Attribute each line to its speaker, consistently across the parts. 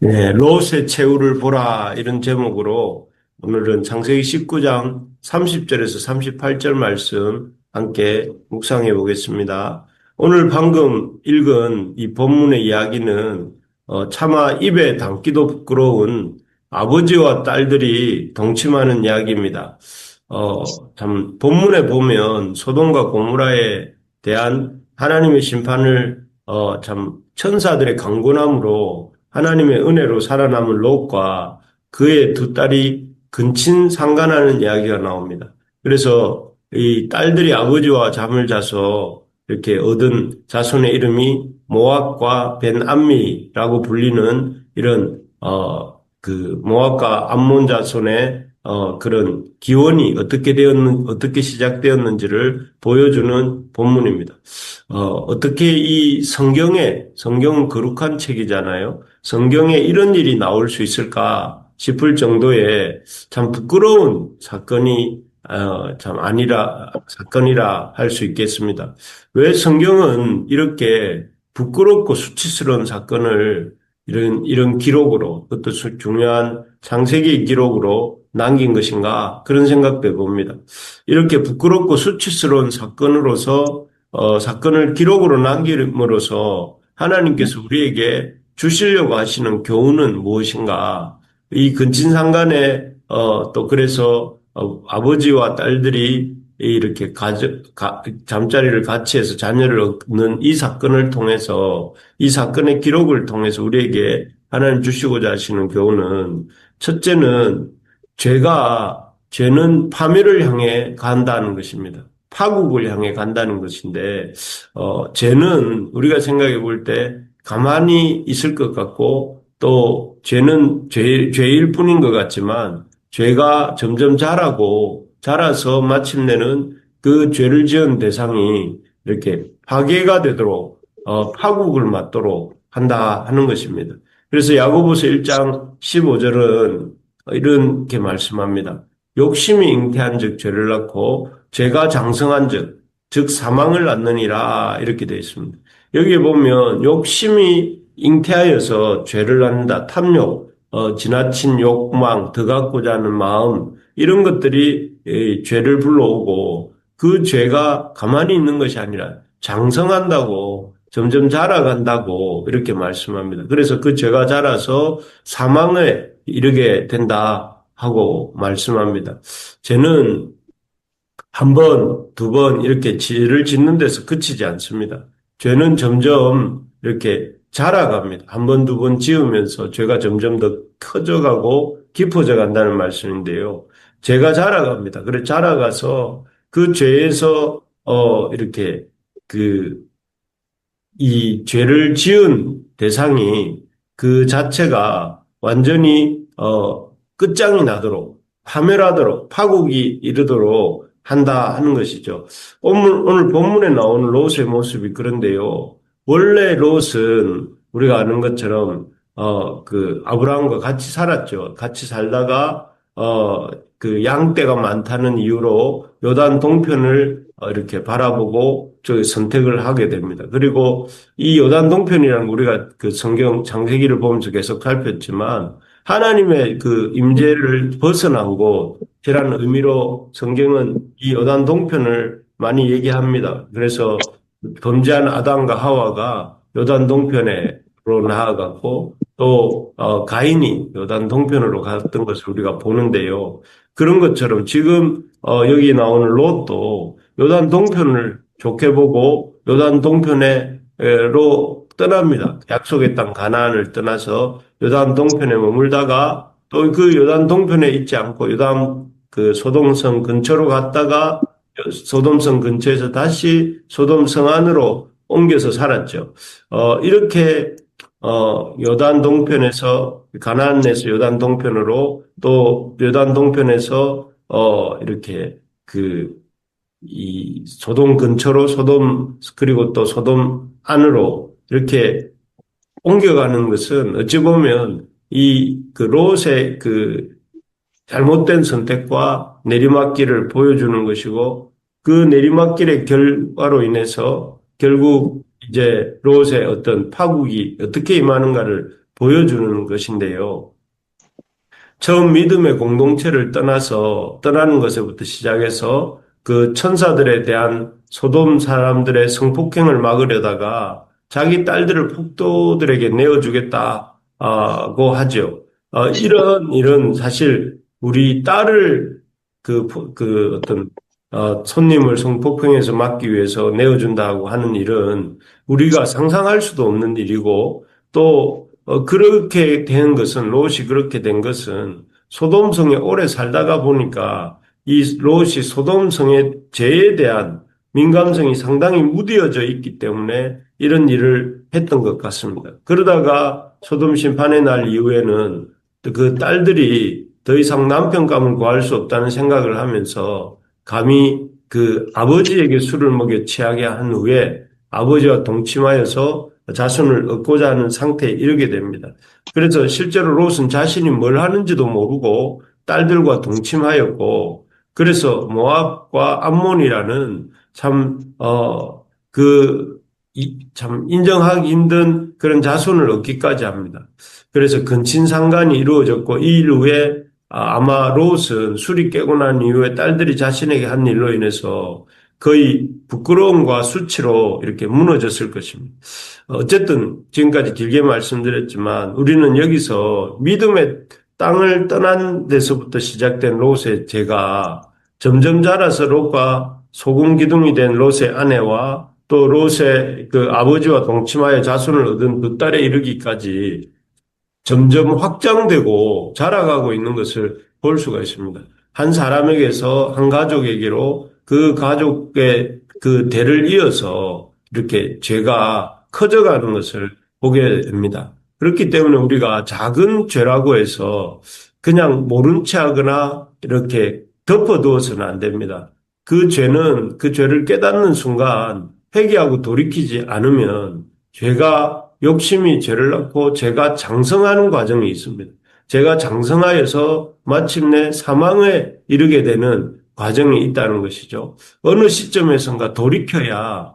Speaker 1: 네, 롯의 최후를 보라 이런 제목으로 오늘은 창세기 19장 30절에서 38절 말씀 함께 묵상해 보겠습니다. 오늘 방금 읽은 이 본문의 이야기는 차마 입에 담기도 부끄러운 아버지와 딸들이 동침하는 이야기입니다. 참 본문에 보면 소돔과 고모라에 대한 하나님의 심판을 참 천사들의 강권함으로 하나님의 은혜로 살아남은 롯과 그의 두 딸이 근친 상간하는 이야기가 나옵니다. 그래서 이 딸들이 아버지와 잠을 자서 이렇게 얻은 자손의 이름이 모압과 벤암미라고 불리는 이런 모압과 암몬 자손의 그런 기원이 어떻게 시작되었는지를 보여주는 본문입니다. 어떻게 이 성경은 거룩한 책이잖아요. 성경에 이런 일이 나올 수 있을까 싶을 정도의 참 부끄러운 사건이라 할 수 있겠습니다. 왜 성경은 이렇게 부끄럽고 수치스러운 사건을 이런 기록으로, 그것도 중요한 창세기 기록으로 남긴 것인가, 그런 생각도 해봅니다. 이렇게 부끄럽고 수치스러운 사건으로서 사건을 기록으로 남김으로써 하나님께서 우리에게 주시려고 하시는 교훈은 무엇인가? 이 근친상간에 또 그래서 아버지와 딸들이 이렇게 잠자리를 같이 해서 자녀를 얻는 이 사건을 통해서 이 사건의 기록을 통해서 우리에게 하나님 주시고자 하시는 교훈은 첫째는 죄는 파멸을 향해 간다는 것입니다. 파국을 향해 간다는 것인데, 죄는 우리가 생각해 볼 때 가만히 있을 것 같고, 또 죄는 죄일 뿐인 것 같지만, 죄가 점점 자라서 마침내는 그 죄를 지은 대상이 이렇게 파괴가 되도록, 파국을 맞도록 한다 하는 것입니다. 그래서 야고보서 1장 15절은 이렇게 말씀합니다. 욕심이 잉태한 즉 죄를 낳고 죄가 장성한 즉 사망을 낳느니라 이렇게 되어 있습니다. 여기에 보면 욕심이 잉태하여서 죄를 낳는다. 탐욕, 지나친 욕망, 더 갖고자 하는 마음 이런 것들이 죄를 불러오고 그 죄가 가만히 있는 것이 아니라 장성한다고 점점 자라간다고 이렇게 말씀합니다. 그래서 그 죄가 자라서 사망에 이르게 된다 하고 말씀합니다. 죄는 한 번, 두 번 이렇게 죄를 짓는 데서 그치지 않습니다. 죄는 점점 이렇게 자라갑니다. 한 번, 두 번 지으면서 죄가 점점 더 커져가고 깊어져 간다는 말씀인데요. 죄가 자라갑니다. 그래 자라가서 그 죄에서 이렇게 그 이 죄를 지은 대상이 그 자체가 완전히 끝장이 나도록 파멸하도록 파국이 이르도록 한다 하는 것이죠. 오늘 본문에 나오는 롯의 모습이 그런데요. 원래 롯은 우리가 아는 것처럼 그 아브라함과 같이 살았죠. 같이 살다가 그 양떼가 많다는 이유로 요단 동편을 이렇게 바라보고 저 선택을 하게 됩니다. 그리고 이 요단 동편이라는 거 우리가 그 성경 창세기를 보면서 계속 살폈지만 하나님의 그 임재를 벗어난 곳이라는 의미로 성경은 이 요단 동편을 많이 얘기합니다. 그래서 범죄한 아담과 하와가 요단 동편으로 나아갔고 또 가인이 요단 동편으로 갔던 것을 우리가 보는데요. 그런 것처럼 지금 여기 나오는 롯도 요단 동편을 좋게 보고 요단 동편으로 떠납니다. 약속의 땅 가나안을 떠나서 요단 동편에 머물다가 또 그 요단 동편에 있지 않고 요단 그 소돔성 근처로 갔다가 소돔성 근처에서 다시 소돔성 안으로 옮겨서 살았죠. 이렇게 요단 동편에서 가나안에서 요단 동편으로 또 요단 동편에서 이렇게 그 이 소돔 근처로 소돔 그리고 또 소돔 안으로 이렇게 옮겨가는 것은 어찌 보면 이 그 롯의 그 잘못된 선택과 내리막길을 보여주는 것이고 그 내리막길의 결과로 인해서 결국 이제 롯의 어떤 파국이 어떻게 임하는가를 보여주는 것인데요. 처음 믿음의 공동체를 떠나는 것에부터 시작해서 그 천사들에 대한 소돔 사람들의 성폭행을 막으려다가 자기 딸들을 폭도들에게 내어주겠다고 하죠. 이런 일은 사실 우리 딸을 그 어떤 손님을 성폭행에서 막기 위해서 내어준다고 하는 일은 우리가 상상할 수도 없는 일이고 또 그렇게 된 것은 롯이 그렇게 된 것은 소돔성에 오래 살다가 보니까 이 롯이 소돔성의 죄에 대한 민감성이 상당히 무뎌져 있기 때문에 이런 일을 했던 것 같습니다. 그러다가 소돔 심판의 날 이후에는 그 딸들이 더 이상 남편감을 구할 수 없다는 생각을 하면서 감히 그 아버지에게 술을 먹여 취하게 한 후에 아버지와 동침하여서 자손을 얻고자 하는 상태에 이르게 됩니다. 그래서 실제로 롯은 자신이 뭘 하는지도 모르고 딸들과 동침하였고, 그래서 모압과 암몬이라는 참, 참 인정하기 힘든 그런 자손을 얻기까지 합니다. 그래서 근친상간이 이루어졌고, 이 일 후에 아마 롯은 술이 깨고 난 이후에 딸들이 자신에게 한 일로 인해서 거의 부끄러움과 수치로 이렇게 무너졌을 것입니다. 어쨌든 지금까지 길게 말씀드렸지만 우리는 여기서 믿음의 땅을 떠난 데서부터 시작된 롯의 죄가 점점 자라서 롯과 소금 기둥이 된 롯의 아내와 또 롯의 그 아버지와 동침하여 자손을 얻은 그 딸에 이르기까지 점점 확장되고 자라가고 있는 것을 볼 수가 있습니다. 한 사람에게서 한 가족에게로 그 가족의 그 대를 이어서 이렇게 죄가 커져가는 것을 보게 됩니다. 그렇기 때문에 우리가 작은 죄라고 해서 그냥 모른 채 하거나 이렇게 덮어두어서는 안 됩니다. 그 죄는 그 죄를 깨닫는 순간 회개하고 돌이키지 않으면 죄가 욕심이 죄를 낳고 죄가 장성하는 과정이 있습니다. 죄가 장성하여서 마침내 사망에 이르게 되는 과정이 있다는 것이죠. 어느 시점에선가 돌이켜야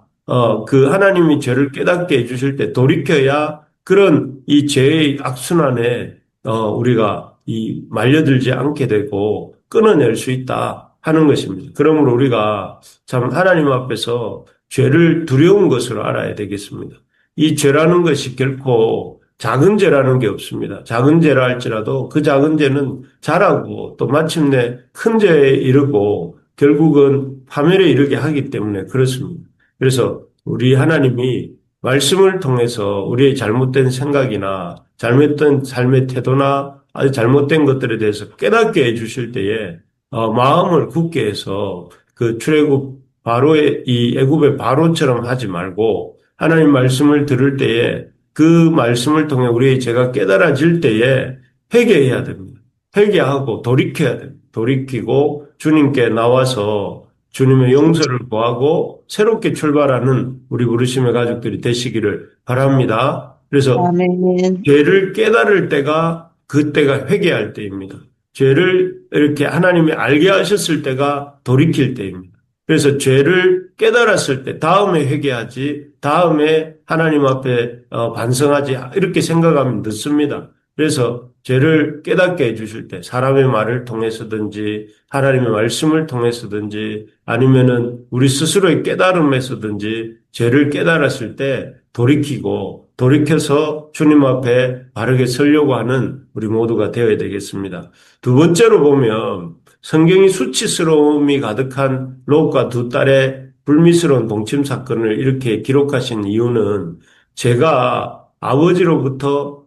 Speaker 1: 그 하나님이 죄를 깨닫게 해주실 때 돌이켜야 그런 이 죄의 악순환에 우리가 이 말려들지 않게 되고 끊어낼 수 있다 하는 것입니다. 그러므로 우리가 참 하나님 앞에서 죄를 두려운 것으로 알아야 되겠습니다. 이 죄라는 것이 결코 작은 죄라는 게 없습니다. 작은 죄라 할지라도 그 작은 죄는 자라고 또 마침내 큰 죄에 이르고 결국은 파멸에 이르게 하기 때문에 그렇습니다. 그래서 우리 하나님이 말씀을 통해서 우리의 잘못된 생각이나 잘못된 삶의 태도나 아주 잘못된 것들에 대해서 깨닫게 해주실 때에 마음을 굳게 해서 그 출애굽 바로의 이 애굽의 바로처럼 하지 말고 하나님 말씀을 들을 때에 그 말씀을 통해 우리의 죄가 깨달아질 때에 회개해야 됩니다. 회개하고 돌이켜야 됩니다. 돌이키고 주님께 나와서 주님의 용서를 구하고 새롭게 출발하는 우리 부르심의 가족들이 되시기를 바랍니다. 그래서
Speaker 2: 아멘.
Speaker 1: 죄를 깨달을 때가 그때가 회개할 때입니다. 죄를 이렇게 하나님이 알게 하셨을 때가 돌이킬 때입니다. 그래서 죄를 깨달았을 때 다음에 회개하지 다음에 하나님 앞에 반성하지 이렇게 생각하면 늦습니다. 그래서 죄를 깨닫게 해주실 때 사람의 말을 통해서든지 하나님의 말씀을 통해서든지 아니면은 우리 스스로의 깨달음에서든지 죄를 깨달았을 때 돌이키고 돌이켜서 주님 앞에 바르게 서려고 하는 우리 모두가 되어야 되겠습니다. 두 번째로 보면 성경이 수치스러움이 가득한 롯과 두 딸의 불미스러운 동침 사건을 이렇게 기록하신 이유는 제가 아버지로부터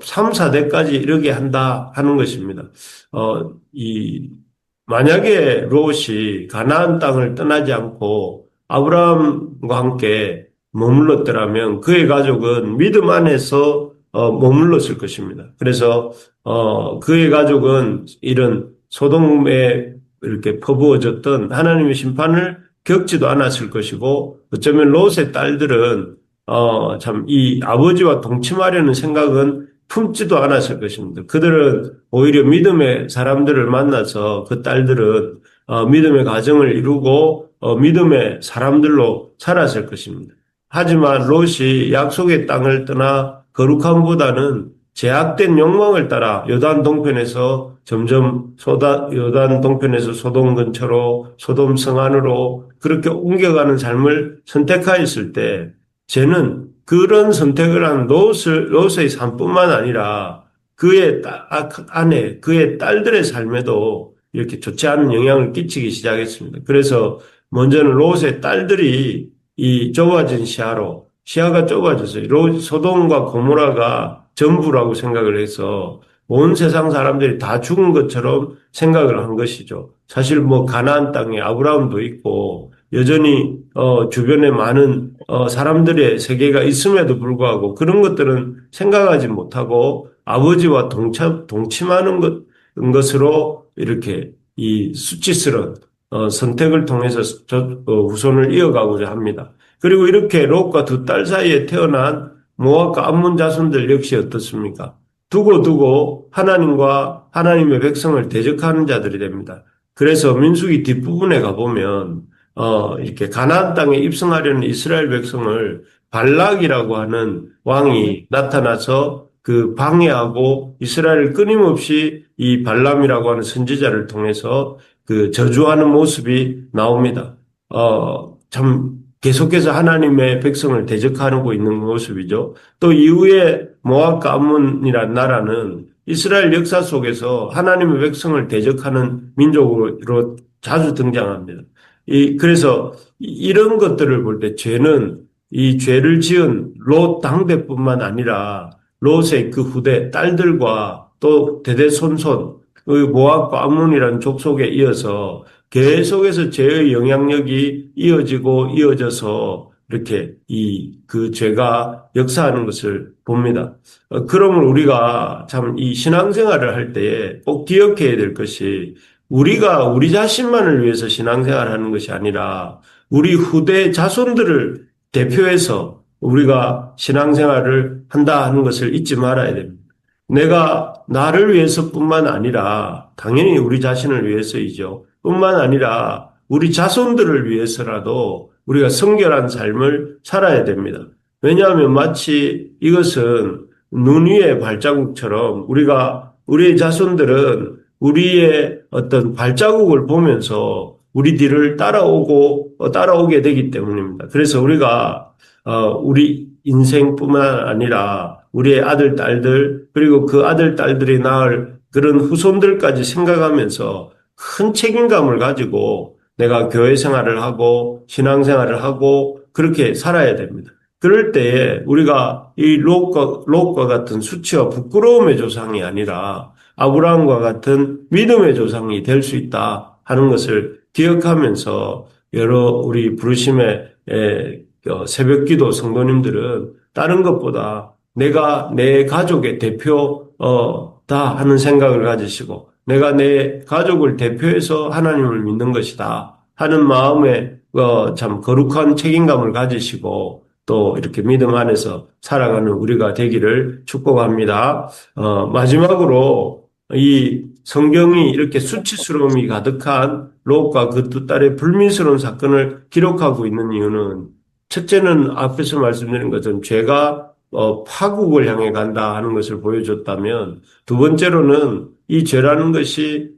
Speaker 1: 3, 4대까지 이르게 한다 하는 것입니다. 만약에 롯이 가나안 땅을 떠나지 않고 아브라함과 함께 머물렀더라면 그의 가족은 믿음 안에서 머물렀을 것입니다. 그래서 그의 가족은 이런 소돔에 이렇게 퍼부어졌던 하나님의 심판을 겪지도 않았을 것이고 어쩌면 롯의 딸들은 참 이 아버지와 동침하려는 생각은 품지도 않았을 것입니다. 그들은 오히려 믿음의 사람들을 만나서 그 딸들은 믿음의 가정을 이루고 믿음의 사람들로 살았을 것입니다. 하지만 롯이 약속의 땅을 떠나 거룩함보다는 제약된 욕망을 따라 요단 동편에서 점점 요단 동편에서 소돔 근처로 소돔 성안으로 그렇게 옮겨가는 삶을 선택하였을 때 쟤는 그런 선택을 한 롯의 삶뿐만 아니라 그의 아내, 그의 딸들의 삶에도 이렇게 좋지 않은 영향을 끼치기 시작했습니다. 그래서 먼저는 롯의 딸들이 이 좁아진 시야가 좁아져서 소돔과 고모라가 전부라고 생각을 해서 온 세상 사람들이 다 죽은 것처럼 생각을 한 것이죠. 사실 뭐 가나안 땅에 아브라함도 있고 여전히 주변에 많은 사람들의 세계가 있음에도 불구하고 그런 것들은 생각하지 못하고 아버지와 동침하는 것으로 이렇게 이 수치스러운 선택을 통해서 후손을 이어가고자 합니다. 그리고 이렇게 롯과 두 딸 사이에 태어난 모압과 암몬 자손들 역시 어떻습니까? 두고 하나님과 하나님의 백성을 대적하는 자들이 됩니다. 그래서 민수기 뒷부분에 가보면 이렇게 가나안 땅에 입성하려는 이스라엘 백성을 발락이라고 하는 왕이 나타나서 그 방해하고 이스라엘을 끊임없이 이 발람이라고 하는 선지자를 통해서 그 저주하는 모습이 나옵니다. 참 계속해서 하나님의 백성을 대적하고 있는 모습이죠. 또 이후에 모압과 암몬이라는 나라는 이스라엘 역사 속에서 하나님의 백성을 대적하는 민족으로 자주 등장합니다. 그래서 이런 것들을 볼 때 죄는 이 죄를 지은 롯 당대뿐만 아니라 롯의 그 후대 딸들과 또 대대손손 그 모압과 암몬이라는 족속에 이어서 계속해서 죄의 영향력이 이어져서 이렇게 그 죄가 역사하는 것을 봅니다. 그러면 우리가 참 이 신앙생활을 할 때에 꼭 기억해야 될 것이 우리가 우리 자신만을 위해서 신앙생활을 하는 것이 아니라 우리 후대 자손들을 대표해서 우리가 신앙생활을 한다 하는 것을 잊지 말아야 됩니다. 내가 나를 위해서뿐만 아니라 당연히 우리 자신을 위해서이죠. 뿐만 아니라 우리 자손들을 위해서라도 우리가 성결한 삶을 살아야 됩니다. 왜냐하면 마치 이것은 눈 위의 발자국처럼 우리의 자손들은 우리의 어떤 발자국을 보면서 우리 뒤를 따라오게 되기 때문입니다. 그래서 우리가 우리 인생뿐만 아니라 우리의 아들, 딸들, 그리고 그 아들, 딸들이 낳을 그런 후손들까지 생각하면서 큰 책임감을 가지고 내가 교회 생활을 하고 신앙 생활을 하고 그렇게 살아야 됩니다. 그럴 때에 우리가 이 롯과 같은 수치와 부끄러움의 조상이 아니라 아브라함과 같은 믿음의 조상이 될 수 있다 하는 것을 기억하면서 우리 부르심의 새벽기도 성도님들은 다른 것보다 내가 내 가족의 대표다 하는 생각을 가지시고 내가 내 가족을 대표해서 하나님을 믿는 것이다 하는 마음에 참 거룩한 책임감을 가지시고 또 이렇게 믿음 안에서 살아가는 우리가 되기를 축복합니다. 마지막으로 이 성경이 이렇게 수치스러움이 가득한 롯과 그 두 딸의 불미스러운 사건을 기록하고 있는 이유는 첫째는 앞에서 말씀드린 것처럼 죄가 파국을 향해 간다 하는 것을 보여줬다면 두 번째로는 이 죄라는 것이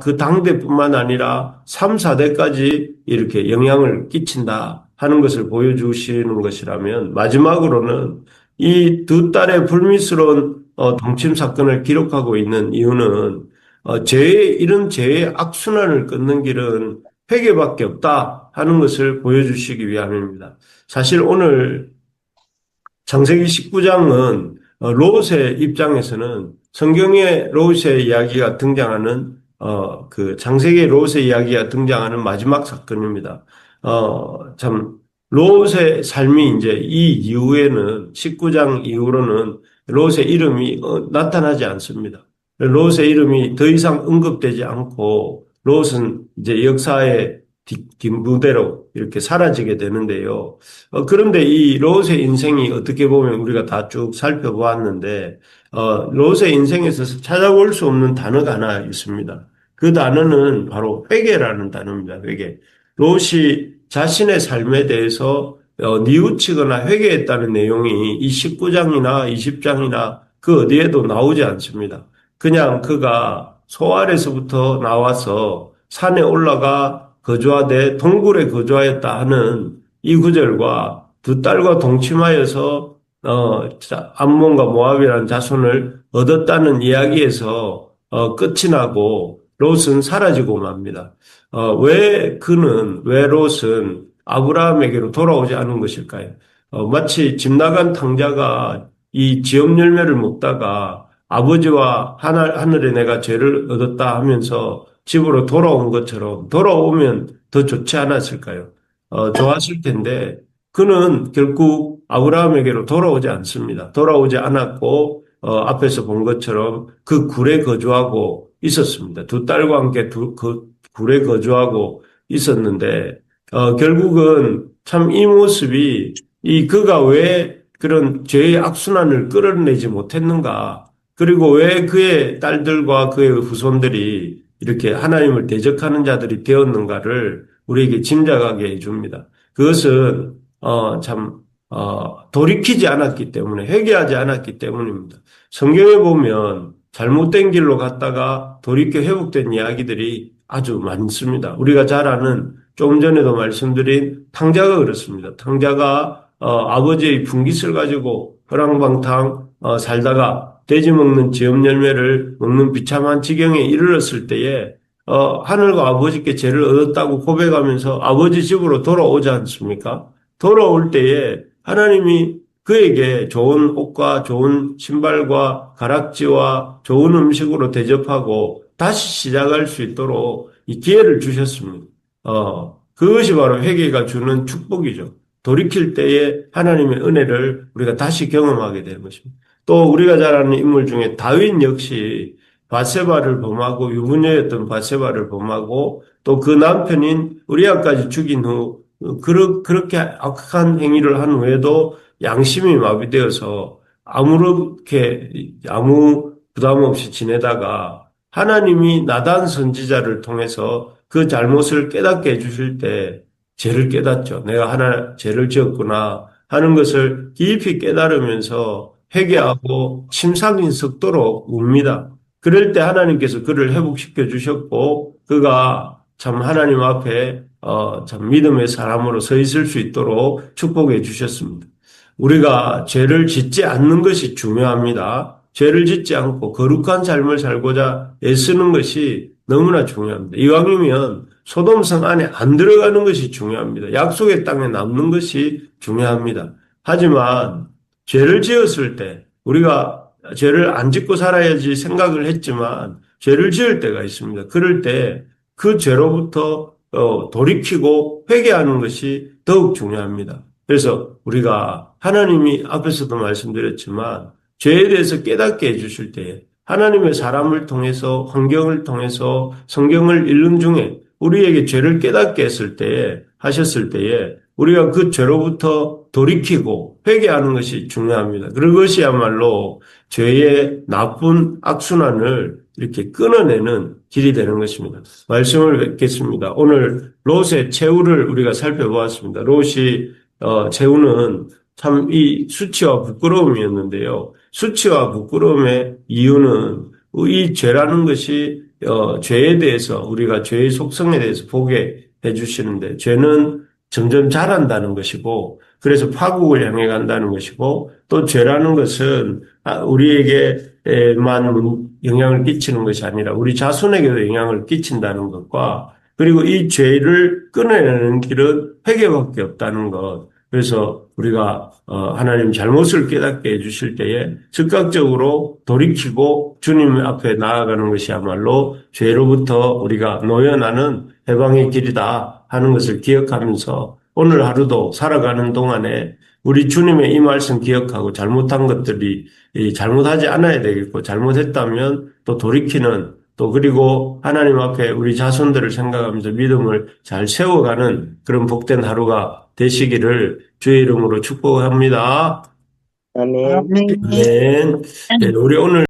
Speaker 1: 그 당대뿐만 아니라 3, 4대까지 이렇게 영향을 끼친다 하는 것을 보여주시는 것이라면 마지막으로는 이 두 딸의 불미스러운 동침 사건을 기록하고 있는 이유는 이런 죄의 악순환을 끊는 길은 회개밖에 없다 하는 것을 보여주시기 위함입니다. 사실 오늘 창세기 19장은 롯의 입장에서는 성경에 롯의 이야기가 등장하는 그 창세기의 롯의 이야기가 등장하는 마지막 사건입니다. 참 롯의 삶이 이제 이 이후에는 19장 이후로는 롯의 이름이 나타나지 않습니다. 롯의 이름이 더 이상 언급되지 않고 롯은 이제 역사의 뒷무대로 이렇게 사라지게 되는데요. 그런데 이 롯의 인생이 어떻게 보면 우리가 다 쭉 살펴보았는데, 롯의 인생에서 찾아볼 수 없는 단어가 하나 있습니다. 그 단어는 바로 회개라는 단어입니다. 회개. 롯이 자신의 삶에 대해서 뉘우치거나 회개했다는 내용이 이 19장이나 20장이나 그 어디에도 나오지 않습니다. 그냥 그가 소알에서부터 나와서 산에 올라가 거주하되 동굴에 거주하였다 하는 이 구절과 두 딸과 동침하여서 암몬과 모압이라는 자손을 얻었다는 이야기에서 끝이 나고 롯은 사라지고 맙니다. 왜 롯은 아브라함에게로 돌아오지 않은 것일까요? 마치 집 나간 탕자가 이 지업 열매를 먹다가 아버지와 하늘에 내가 죄를 얻었다 하면서 집으로 돌아온 것처럼 돌아오면 더 좋지 않았을까요? 좋았을 텐데 그는 결국 아브라함에게로 돌아오지 않습니다. 돌아오지 않았고 앞에서 본 것처럼 그 굴에 거주하고 있었습니다. 두 딸과 함께 그 굴에 거주하고 있었는데 결국은 참 이 모습이 이 그가 왜 그런 죄의 악순환을 끌어내지 못했는가? 그리고 왜 그의 딸들과 그의 후손들이 이렇게 하나님을 대적하는 자들이 되었는가를 우리에게 짐작하게 해줍니다. 그것은 돌이키지 않았기 때문에 회개하지 않았기 때문입니다. 성경에 보면 잘못된 길로 갔다가 돌이켜 회복된 이야기들이 아주 많습니다. 우리가 잘 아는 조금 전에도 말씀드린 탕자가 그렇습니다. 탕자가 아버지의 분깃을 가지고 허랑방탕 살다가 돼지 먹는 지업 열매를 먹는 비참한 지경에 이르렀을 때에 하늘과 아버지께 죄를 얻었다고 고백하면서 아버지 집으로 돌아오지 않습니까? 돌아올 때에 하나님이 그에게 좋은 옷과 좋은 신발과 가락지와 좋은 음식으로 대접하고 다시 시작할 수 있도록 이 기회를 주셨습니다. 그것이 바로 회개가 주는 축복이죠. 돌이킬 때에 하나님의 은혜를 우리가 다시 경험하게 되는 것입니다. 또 우리가 잘 아는 인물 중에 다윗 역시 바세바를 범하고 유부녀였던 바세바를 범하고 또 그 남편인 우리아까지 죽인 후 그렇게 악한 행위를 한 후에도 양심이 마비되어서 아무 부담 없이 지내다가 하나님이 나단 선지자를 통해서 그 잘못을 깨닫게 해주실 때 죄를 깨닫죠. 내가 하나 죄를 지었구나 하는 것을 깊이 깨달으면서 회개하고 침상인 속도로 웁니다. 그럴 때 하나님께서 그를 회복시켜 주셨고 그가 참 하나님 앞에 참 믿음의 사람으로 서 있을 수 있도록 축복해 주셨습니다. 우리가 죄를 짓지 않는 것이 중요합니다. 죄를 짓지 않고 거룩한 삶을 살고자 애쓰는 것이 너무나 중요합니다. 이왕이면 소돔성 안에 안 들어가는 것이 중요합니다. 약속의 땅에 남는 것이 중요합니다. 하지만 죄를 지었을 때 우리가 죄를 안 짓고 살아야지 생각을 했지만 죄를 지을 때가 있습니다. 그럴 때 그 죄로부터 돌이키고 회개하는 것이 더욱 중요합니다. 그래서 우리가 하나님이 앞에서도 말씀드렸지만 죄에 대해서 깨닫게 해주실 때 하나님의 사람을 통해서 환경을 통해서 성경을 읽는 중에 우리에게 죄를 깨닫게 하셨을 때에 우리가 그 죄로부터 돌이키고 회개하는 것이 중요합니다. 그것이야말로 죄의 나쁜 악순환을 이렇게 끊어내는 길이 되는 것입니다. 말씀을 뵙겠습니다. 오늘 롯의 최후를 우리가 살펴보았습니다. 롯이 최후는 참 이 수치와 부끄러움이었는데요. 수치와 부끄러움의 이유는 이 죄라는 것이 죄에 대해서 우리가 죄의 속성에 대해서 보게 해주시는데 죄는 점점 자란다는 것이고 그래서 파국을 향해 간다는 것이고 또 죄라는 것은 우리에게만 영향을 끼치는 것이 아니라 우리 자손에게도 영향을 끼친다는 것과 그리고 이 죄를 끊어내는 길은 회개밖에 없다는 것. 그래서 우리가 하나님 잘못을 깨닫게 해주실 때에 즉각적으로 돌이키고 주님 앞에 나아가는 것이야말로 죄로부터 우리가 놓여나는 해방의 길이다 하는 것을 기억하면서 오늘 하루도 살아가는 동안에 우리 주님의 이 말씀 기억하고 잘못한 것들이 잘못하지 않아야 되겠고 잘못했다면 또 돌이키는 또 그리고 하나님 앞에 우리 자손들을 생각하면서 믿음을 잘 세워가는 그런 복된 하루가 되시기를 주의 이름으로 축복합니다.
Speaker 2: 아멘.
Speaker 1: 아멘. 네, 우리 오늘